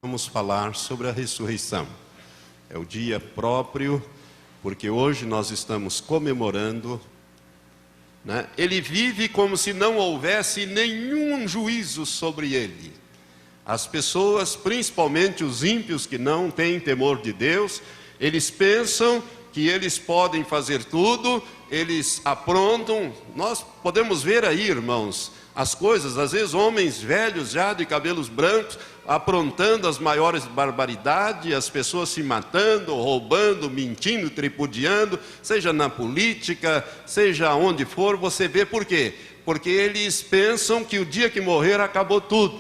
Vamos falar sobre a ressurreição. É o dia próprio, porque hoje nós estamos comemorando, né? Ele vive como se não houvesse nenhum juízo sobre ele. As pessoas, principalmente os ímpios que não têm temor de Deus, eles pensam que eles podem fazer tudo, eles aprontam. Nós podemos ver aí, irmãos, as coisas, às vezes homens velhos já de cabelos brancos, aprontando as maiores barbaridades, as pessoas se matando, roubando, mentindo, tripudiando, seja na política, seja onde for, você vê por quê? Porque eles pensam que o dia que morrer acabou tudo.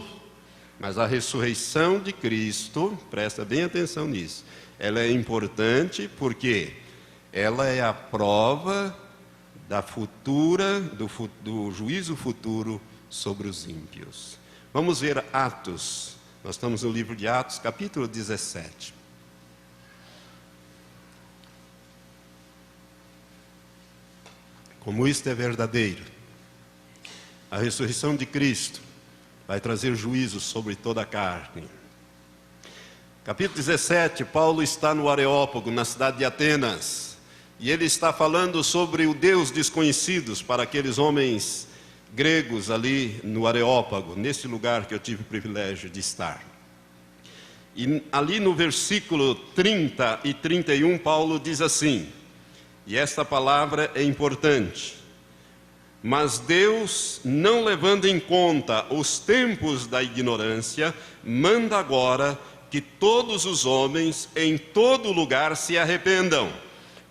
Mas a ressurreição de Cristo, presta bem atenção nisso, ela é importante porque ela é a prova da futura, do juízo futuro sobre os ímpios. Vamos ver Atos. Nós estamos no livro de Atos, capítulo 17. Como isto é verdadeiro, a ressurreição de Cristo vai trazer juízo sobre toda a carne. Capítulo 17, Paulo está no Areópago, na cidade de Atenas, e ele está falando sobre o Deus desconhecido para aqueles homens gregos ali no Areópago, nesse lugar que eu tive o privilégio de estar. E ali no versículo 30 e 31, Paulo diz assim, e esta palavra é importante: mas Deus, não levando em conta os tempos da ignorância, manda agora que todos os homens em todo lugar se arrependam,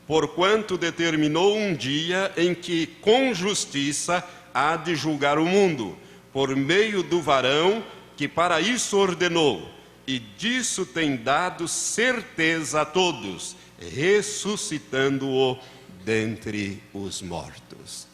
porquanto determinou um dia em que com justiça há de julgar o mundo, por meio do varão que para isso ordenou, e disso tem dado certeza a todos, ressuscitando-o dentre os mortos.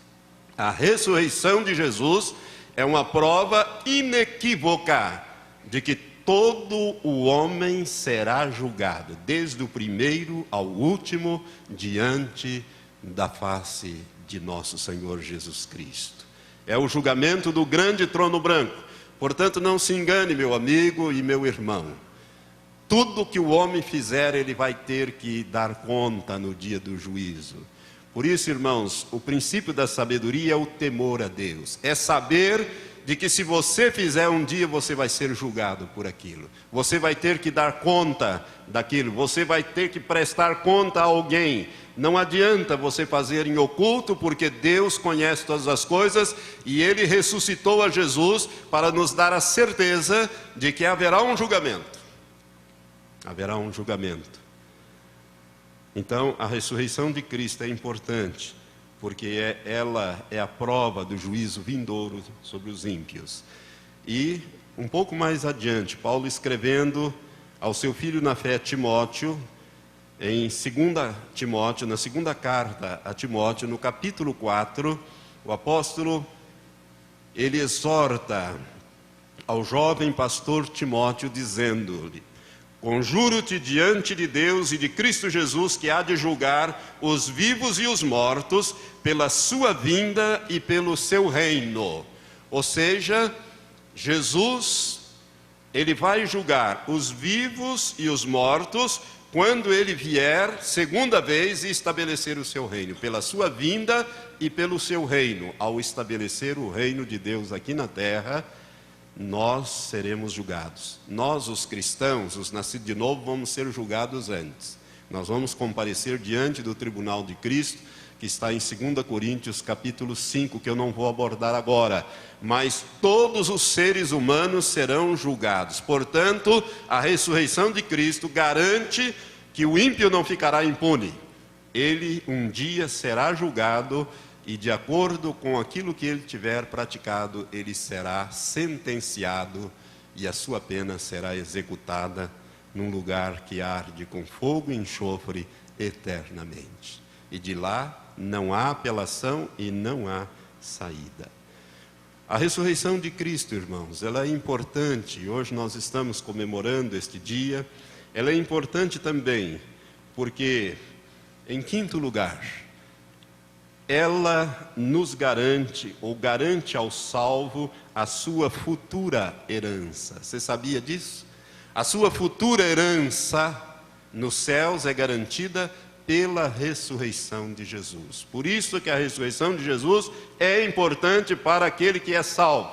A ressurreição de Jesus é uma prova inequívoca de que todo o homem será julgado, desde o primeiro ao último, diante da face de nosso Senhor Jesus Cristo. É o julgamento do grande trono branco. Portanto, não se engane, meu amigo e meu irmão. Tudo que o homem fizer, ele vai ter que dar conta no dia do juízo. Por isso, irmãos, o princípio da sabedoria é o temor a Deus. É saber de que se você fizer um dia, você vai ser julgado por aquilo. Você vai ter que dar conta daquilo. Você vai ter que prestar conta a alguém. Não adianta você fazer em oculto, porque Deus conhece todas as coisas e Ele ressuscitou a Jesus para nos dar a certeza de que haverá um julgamento. Haverá um julgamento. Então, a ressurreição de Cristo é importante, porque ela é a prova do juízo vindouro sobre os ímpios. E, um pouco mais adiante, Paulo escrevendo ao seu filho na fé, Timóteo, em 2 Timóteo, na segunda carta a Timóteo, no capítulo 4, o apóstolo, ele exorta ao jovem pastor Timóteo, dizendo-lhe: conjuro-te diante de Deus e de Cristo Jesus, que há de julgar os vivos e os mortos, pela sua vinda e pelo seu reino. Ou seja, Jesus, ele vai julgar os vivos e os mortos, quando ele vier, segunda vez, e estabelecer o seu reino, pela sua vinda e pelo seu reino. Ao estabelecer o reino de Deus aqui na terra, nós seremos julgados. Nós, os cristãos, os nascidos de novo, vamos ser julgados antes. Nós vamos comparecer diante do tribunal de Cristo, que está em 2 Coríntios capítulo 5, que eu não vou abordar agora. Mas todos os seres humanos serão julgados. Portanto, a ressurreição de Cristo garante que o ímpio não ficará impune. Ele um dia será julgado e, de acordo com aquilo que ele tiver praticado, ele será sentenciado e a sua pena será executada num lugar que arde com fogo e enxofre eternamente. E de lá não há apelação e não há saída. A ressurreição de Cristo, irmãos, ela é importante. Hoje nós estamos comemorando este dia. Ela é importante também porque, em quinto lugar, ela nos garante, ou garante ao salvo, a sua futura herança. Você sabia disso? A sua futura herança nos céus é garantida pela ressurreição de Jesus. Por isso que a ressurreição de Jesus é importante para aquele que é salvo.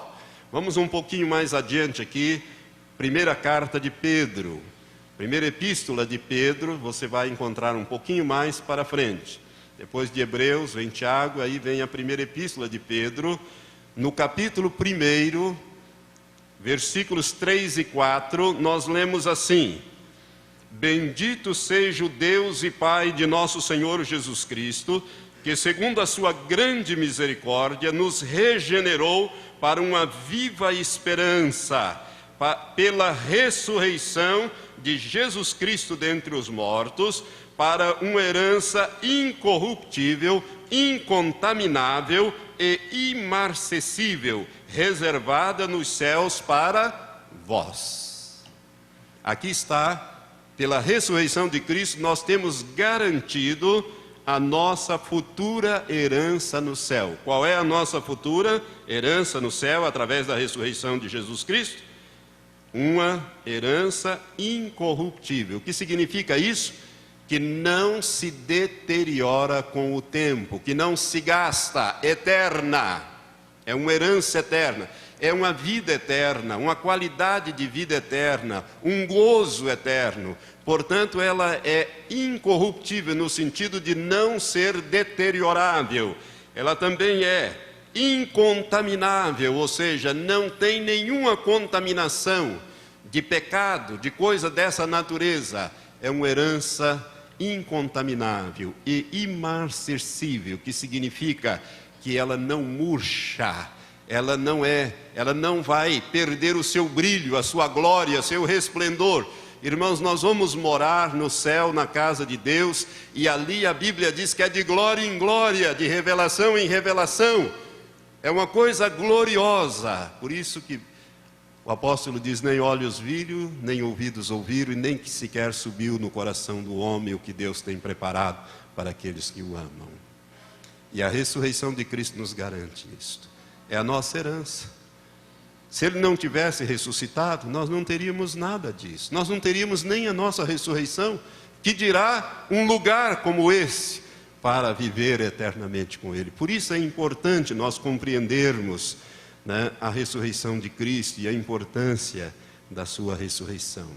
Vamos um pouquinho mais adiante aqui, primeira carta de Pedro, primeira epístola de Pedro, você vai encontrar um pouquinho mais para frente. Depois de Hebreus vem Tiago, aí vem a primeira epístola de Pedro, no capítulo 1, versículos 3 e 4, nós lemos assim: Bendito seja o Deus e Pai de nosso Senhor Jesus Cristo, que segundo a sua grande misericórdia nos regenerou para uma viva esperança, pela ressurreição de Jesus Cristo dentre os mortos, para uma herança incorruptível, incontaminável e imarcessível, reservada nos céus para vós. Aqui está. Pela ressurreição de Cristo, nós temos garantido a nossa futura herança no céu. Qual é a nossa futura herança no céu através da ressurreição de Jesus Cristo? Uma herança incorruptível. O que significa isso? Que não se deteriora com o tempo, que não se gasta, eterna. É uma herança eterna. É uma vida eterna, uma qualidade de vida eterna, um gozo eterno. Portanto, ela é incorruptível no sentido de não ser deteriorável. Ela também é incontaminável, ou seja, não tem nenhuma contaminação de pecado, de coisa dessa natureza. É uma herança incontaminável e imarcessível, que significa que ela não murcha. Ela não vai perder o seu brilho, a sua glória, seu resplendor. Irmãos, nós vamos morar no céu, na casa de Deus, e ali a Bíblia diz que é de glória em glória, de revelação em revelação. É uma coisa gloriosa. Por isso que o apóstolo diz: nem olhos viram, nem ouvidos ouviram, e nem que sequer subiu no coração do homem o que Deus tem preparado para aqueles que o amam. E a ressurreição de Cristo nos garante isto. É a nossa herança. Se Ele não tivesse ressuscitado, nós não teríamos nada disso. Nós não teríamos nem a nossa ressurreição, que dirá um lugar como esse, para viver eternamente com Ele. Por isso é importante nós compreendermos, né, a ressurreição de Cristo e a importância da sua ressurreição.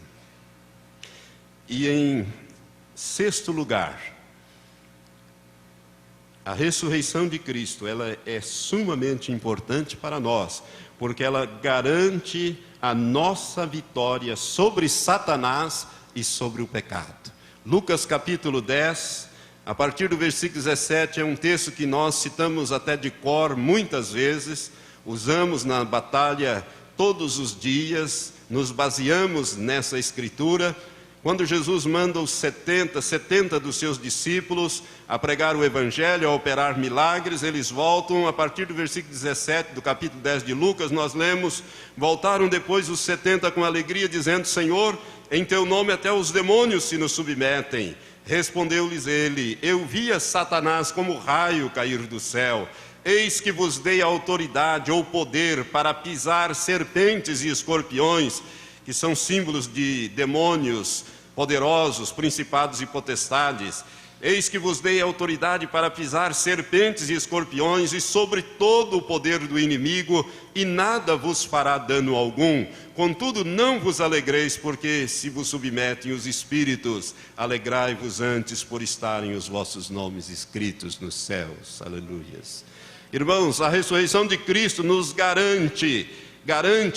E em sexto lugar, a ressurreição de Cristo, ela é sumamente importante para nós, porque ela garante a nossa vitória sobre Satanás e sobre o pecado. Lucas capítulo 10, a partir do versículo 17, é um texto que nós citamos até de cor muitas vezes, usamos na batalha todos os dias, nos baseamos nessa escritura. Quando Jesus manda os 70 dos seus discípulos a pregar o Evangelho, a operar milagres, eles voltam, a partir do versículo 17 do capítulo 10 de Lucas, nós lemos: voltaram depois os 70 com alegria, dizendo: Senhor, em teu nome até os demônios se nos submetem. Respondeu-lhes ele: eu via Satanás como raio cair do céu. Eis que vos dei autoridade ou poder para pisar serpentes e escorpiões, que são símbolos de demônios poderosos, principados e potestades. Eis que vos dei autoridade para pisar serpentes e escorpiões e sobre todo o poder do inimigo, e nada vos fará dano algum. Contudo, não vos alegreis, porque se vos submetem os espíritos, alegrai-vos antes por estarem os vossos nomes escritos nos céus. Aleluias. Irmãos, a ressurreição de Cristo nos garante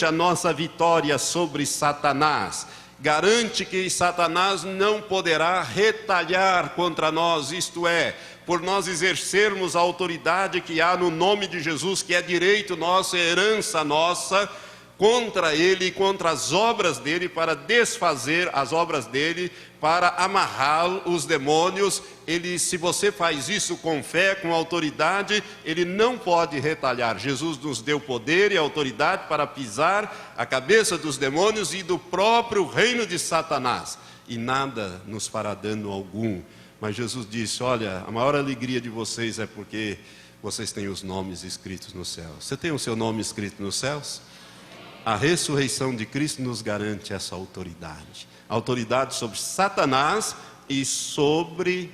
a nossa vitória sobre Satanás. Garante que Satanás não poderá retalhar contra nós, isto é, por nós exercermos a autoridade que há no nome de Jesus, que é direito nosso, é herança nossa, contra ele e contra as obras dele, para desfazer as obras dele, para amarrar os demônios. Ele, se você faz isso com fé, com autoridade, ele não pode retalhar. Jesus nos deu poder e autoridade para pisar a cabeça dos demônios e do próprio reino de Satanás, e nada nos fará dano algum. Mas Jesus disse: olha, a maior alegria de vocês é porque vocês têm os nomes escritos no céu. Você tem o seu nome escrito nos céus? A ressurreição de Cristo nos garante essa autoridade. Autoridade sobre Satanás e sobre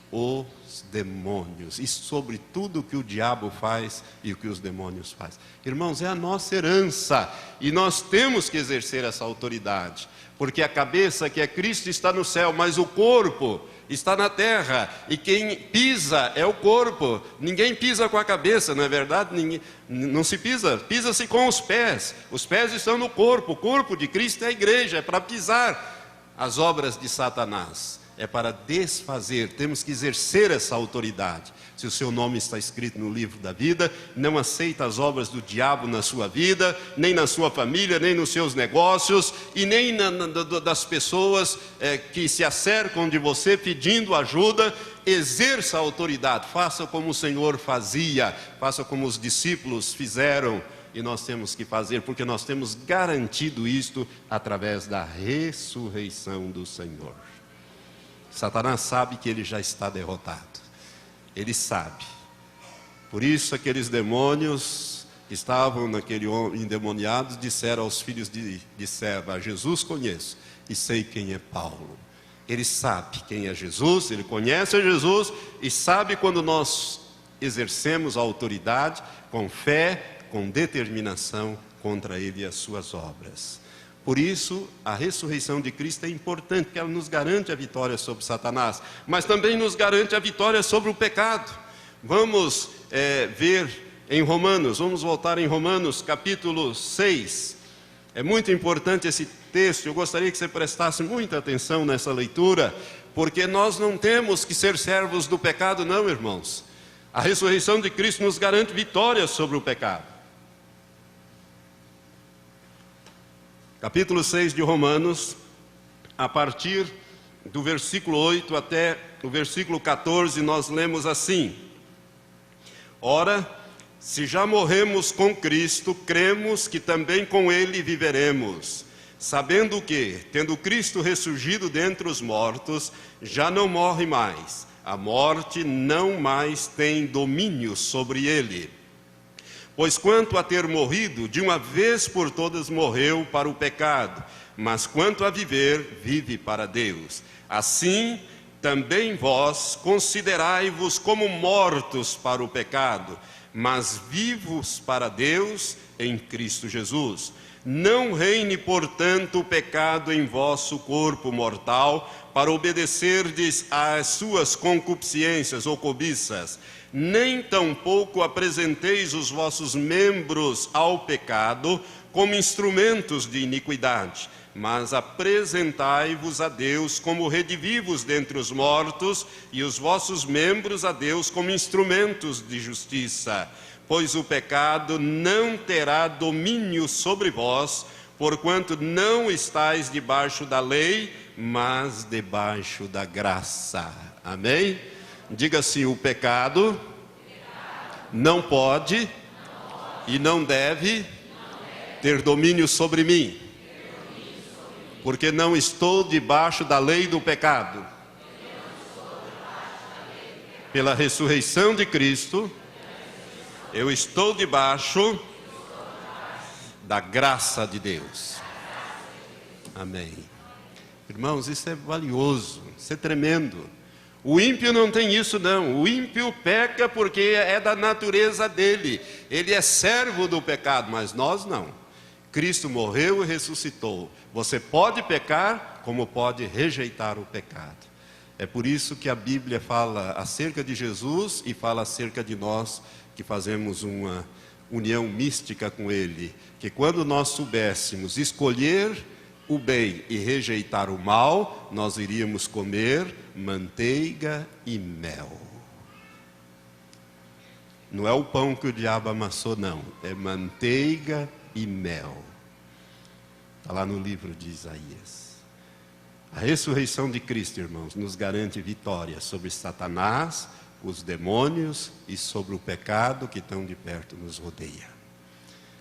os demônios. E sobre tudo o que o diabo faz e o que os demônios fazem. Irmãos, é a nossa herança. E nós temos que exercer essa autoridade. Porque a cabeça, que é Cristo, está no céu, mas o corpo está na terra, e quem pisa é o corpo. Ninguém pisa com a cabeça, não é verdade? Não se pisa, pisa-se com os pés. Os pés estão no corpo, o corpo de Cristo é a igreja, é para pisar as obras de Satanás, é para desfazer. Temos que exercer essa autoridade. Se o seu nome está escrito no livro da vida, não aceita as obras do diabo na sua vida, nem na sua família, nem nos seus negócios, e nem das pessoas que se acercam de você pedindo ajuda. Exerça a autoridade, faça como o Senhor fazia, faça como os discípulos fizeram, e nós temos que fazer, porque nós temos garantido isto através da ressurreição do Senhor. Satanás sabe que ele já está derrotado. Ele sabe. Por isso aqueles demônios que estavam naquele homem endemoniados disseram aos filhos de Seva: Jesus conheço e sei quem é Paulo. Ele sabe quem é Jesus, ele conhece a Jesus e sabe quando nós exercemos a autoridade com fé, com determinação contra ele e as suas obras. Por isso, a ressurreição de Cristo é importante, porque ela nos garante a vitória sobre Satanás, mas também nos garante a vitória sobre o pecado. Vamos ver em Romanos, vamos voltar em Romanos capítulo 6. É muito importante esse texto, eu gostaria que você prestasse muita atenção nessa leitura, porque nós não temos que ser servos do pecado, não, irmãos. A ressurreição de Cristo nos garante vitória sobre o pecado. Capítulo 6 de Romanos, a partir do versículo 8 até o versículo 14, nós lemos assim: Ora, se já morremos com Cristo, cremos que também com Ele viveremos, sabendo que, tendo Cristo ressurgido dentre os mortos, já não morre mais, a morte não mais tem domínio sobre Ele. Pois quanto a ter morrido, de uma vez por todas morreu para o pecado, mas quanto a viver, vive para Deus. Assim, também vós considerai-vos como mortos para o pecado, mas vivos para Deus em Cristo Jesus. Não reine, portanto, o pecado em vosso corpo mortal, para obedecerdes às suas concupiscências ou cobiças. Nem tampouco apresenteis os vossos membros ao pecado como instrumentos de iniquidade, mas apresentai-vos a Deus como redivivos dentre os mortos, e os vossos membros a Deus como instrumentos de justiça. Pois o pecado não terá domínio sobre vós, porquanto não estáis debaixo da lei, mas debaixo da graça. Amém? Diga assim: o pecado não pode e não deve ter domínio sobre mim, porque não estou debaixo da lei do pecado. Pela ressurreição de Cristo, eu estou debaixo da graça de Deus. Amém. Irmãos, isso é valioso, isso é tremendo. O ímpio não tem isso não, o ímpio peca porque é da natureza dele, ele é servo do pecado, mas nós não. Cristo morreu e ressuscitou. Você pode pecar, como pode rejeitar o pecado. É por isso que a Bíblia fala acerca de Jesus e fala acerca de nós que fazemos uma união mística com Ele, que quando nós soubéssemos escolher o bem e rejeitar o mal, nós iríamos comer manteiga e mel. Não é o pão que o diabo amassou, não. É manteiga e mel. Está lá no livro de Isaías. A ressurreição de Cristo, irmãos, nos garante vitória sobre Satanás, os demônios e sobre o pecado que tão de perto nos rodeia.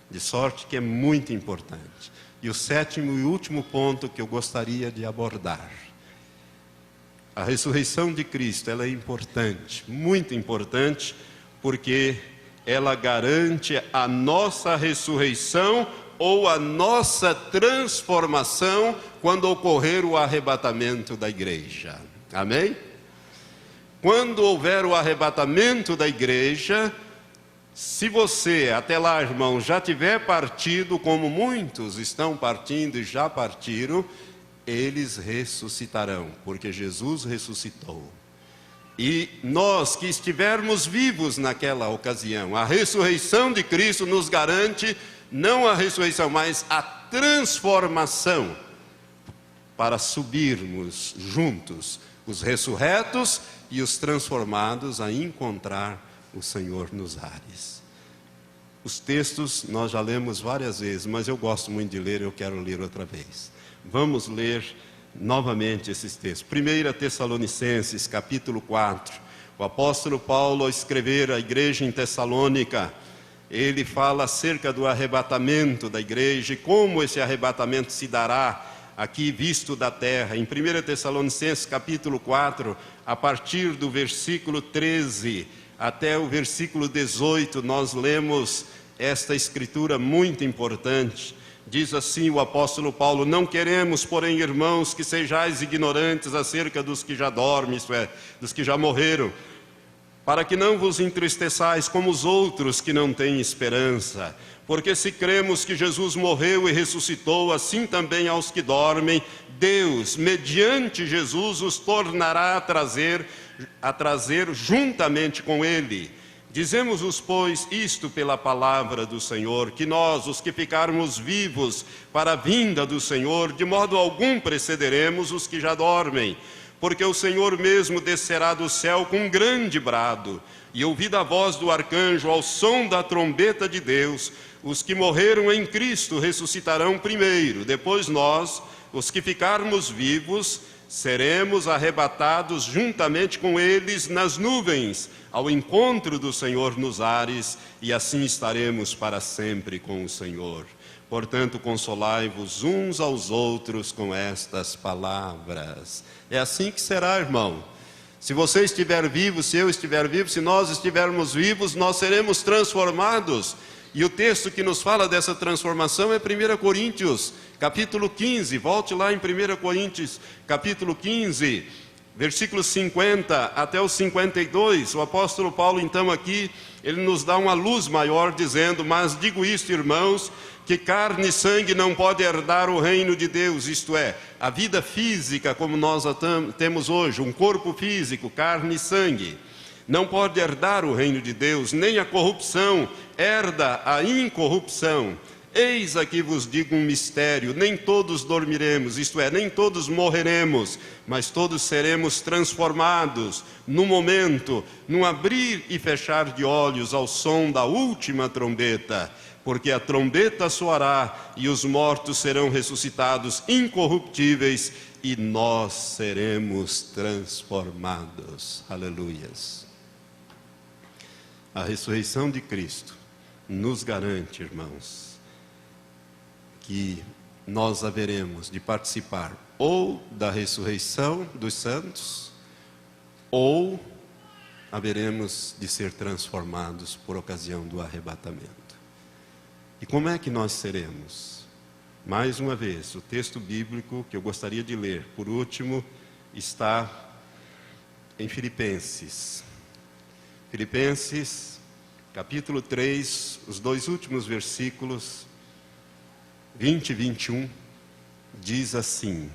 De sorte que é muito importante. E o sétimo e último ponto que eu gostaria de abordar. A ressurreição de Cristo, ela é importante, muito importante, porque ela garante a nossa ressurreição ou a nossa transformação quando ocorrer o arrebatamento da igreja. Amém? Quando houver o arrebatamento da igreja, se você, até lá, irmão, já tiver partido, como muitos estão partindo e já partiram, eles ressuscitarão, porque Jesus ressuscitou. E nós que estivermos vivos naquela ocasião, a ressurreição de Cristo nos garante, não a ressurreição, mas a transformação, para subirmos juntos, os ressurretos e os transformados, a encontrar o Senhor nos ares. Os textos nós já lemos várias vezes, mas eu gosto muito de ler, eu quero ler outra vez. Vamos ler novamente esses textos. 1 Tessalonicenses, capítulo 4. O apóstolo Paulo, ao escrever à igreja em Tessalônica, ele fala acerca do arrebatamento da igreja e como esse arrebatamento se dará aqui visto da terra. Em 1 Tessalonicenses, capítulo 4, a partir do versículo 13 até o versículo 18, nós lemos esta escritura muito importante. Diz assim o apóstolo Paulo: não queremos, porém, irmãos, que sejais ignorantes acerca dos que já dormem, isto é, dos que já morreram, para que não vos entristeçais como os outros que não têm esperança. Porque se cremos que Jesus morreu e ressuscitou, assim também aos que dormem, Deus, mediante Jesus, os tornará a trazer juntamente com Ele. Dizemos-vos, pois, isto pela palavra do Senhor, que nós, os que ficarmos vivos para a vinda do Senhor, de modo algum precederemos os que já dormem. Porque o Senhor mesmo descerá do céu com um grande brado, e ouvida a voz do arcanjo, ao som da trombeta de Deus, os que morreram em Cristo ressuscitarão primeiro. Depois nós, os que ficarmos vivos, seremos arrebatados juntamente com eles nas nuvens, ao encontro do Senhor nos ares, e assim estaremos para sempre com o Senhor. Portanto, consolai-vos uns aos outros com estas palavras. É assim que será, irmão. Se você estiver vivo, se eu estiver vivo, se nós estivermos vivos, nós seremos transformados. E o texto que nos fala dessa transformação é 1 Coríntios, capítulo 15. Volte lá em 1 Coríntios, capítulo 15, versículos 50 até os 52. O apóstolo Paulo, então, aqui, ele nos dá uma luz maior, dizendo: mas digo isto, irmãos, que carne e sangue não pode herdar o reino de Deus, isto é, a vida física como nós a temos hoje, um corpo físico, carne e sangue, não pode herdar o reino de Deus, nem a corrupção herda a incorrupção. Eis aqui vos digo um mistério: nem todos dormiremos, isto é, nem todos morreremos, mas todos seremos transformados, no momento, num abrir e fechar de olhos, ao som da última trombeta. Porque a trombeta soará, e os mortos serão ressuscitados incorruptíveis, e nós seremos transformados. Aleluias. A ressurreição de Cristo nos garante, irmãos, que nós haveremos de participar ou da ressurreição dos santos, ou haveremos de ser transformados por ocasião do arrebatamento. E como é que nós seremos? Mais uma vez, o texto bíblico que eu gostaria de ler, por último, está em Filipenses. Filipenses, capítulo 3, os dois últimos versículos, 20 e 21, diz assim: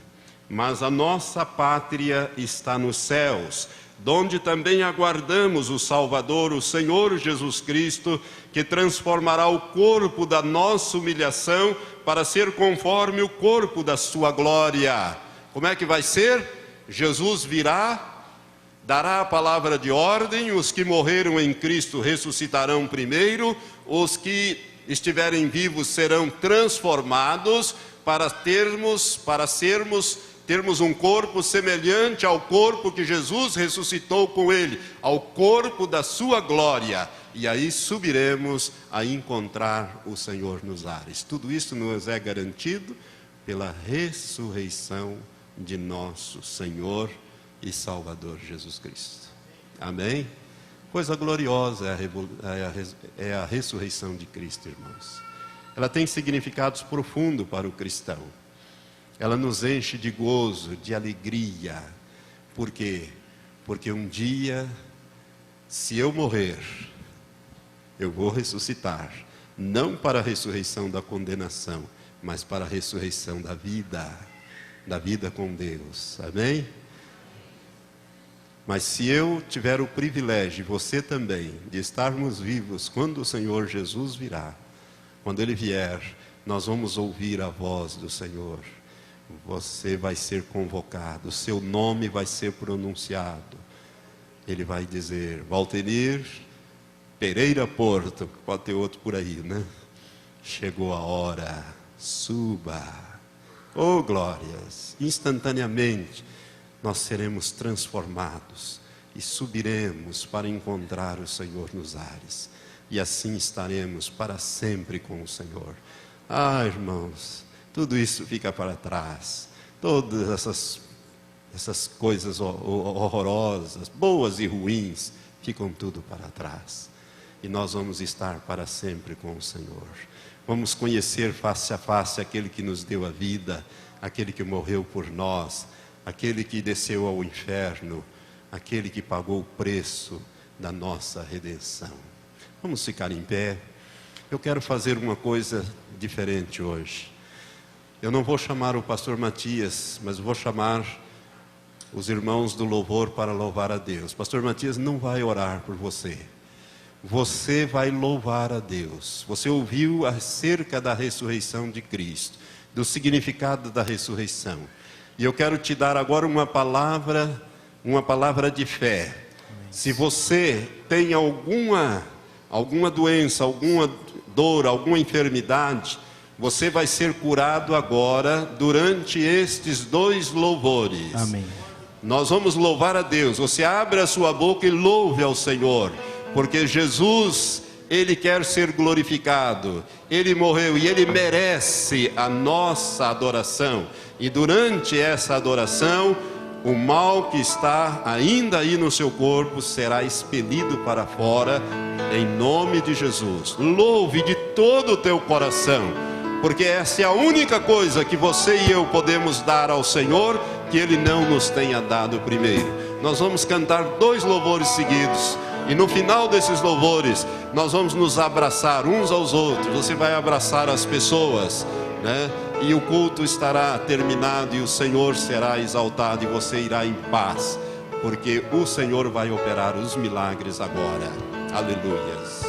mas a nossa pátria está nos céus, donde também aguardamos o Salvador, o Senhor Jesus Cristo, que transformará o corpo da nossa humilhação para ser conforme o corpo da sua glória. Como é que vai ser? Jesus virá, dará a palavra de ordem, os que morreram em Cristo ressuscitarão primeiro, os que estiverem vivos serão transformados para termos um corpo semelhante ao corpo que Jesus ressuscitou com ele, ao corpo da sua glória, e aí subiremos a encontrar o Senhor nos ares. Tudo isso nos é garantido pela ressurreição de nosso Senhor e Salvador Jesus Cristo. Amém? Coisa gloriosa é a ressurreição de Cristo, irmãos. ela tem significados profundos para o cristão. Ela nos enche de gozo, de alegria. Por quê? Porque um dia, se eu morrer, eu vou ressuscitar. Não para a ressurreição da condenação, mas para a ressurreição da vida com Deus. Amém? Mas se eu tiver o privilégio, e você também, de estarmos vivos quando o Senhor Jesus virá, quando Ele vier, nós vamos ouvir a voz do Senhor. Você vai ser convocado, o seu nome vai ser pronunciado. Ele vai dizer: Valtenir Pereira Porto, pode ter outro por aí, né? Chegou a hora, suba. Oh glórias! Instantaneamente nós seremos transformados e subiremos para encontrar o Senhor nos ares. E assim estaremos para sempre com o Senhor. Ah, irmãos, tudo isso fica para trás. Todas essas coisas horrorosas, boas e ruins, ficam tudo para trás. E nós vamos estar para sempre com o Senhor. Vamos conhecer face a face aquele que nos deu a vida, aquele que morreu por nós, aquele que desceu ao inferno, aquele que pagou o preço da nossa redenção. Vamos ficar em pé. Eu quero fazer uma coisa diferente hoje. Eu não vou chamar o pastor Matias, mas vou chamar os irmãos do louvor para louvar a Deus. Pastor Matias não vai orar por você. Você vai louvar a Deus. Você ouviu acerca da ressurreição de Cristo, do significado da ressurreição. E eu quero te dar agora uma palavra de fé. Se você tem alguma doença, alguma dor, alguma enfermidade, você vai ser curado agora durante estes 2 louvores. Amém. Nós vamos louvar a Deus. Você abre a sua boca e louve ao Senhor, porque Jesus, Ele quer ser glorificado. Ele morreu e Ele merece a nossa adoração. E durante essa adoração, o mal que está ainda aí no seu corpo será expelido para fora, em nome de Jesus. Louve de todo o teu coração, porque essa é a única coisa que você e eu podemos dar ao Senhor, que Ele não nos tenha dado primeiro. Nós vamos cantar 2 louvores seguidos, e no final desses louvores, nós vamos nos abraçar uns aos outros. Você vai abraçar as pessoas, né? E o culto estará terminado e o Senhor será exaltado e você irá em paz, porque o Senhor vai operar os milagres agora. Aleluias.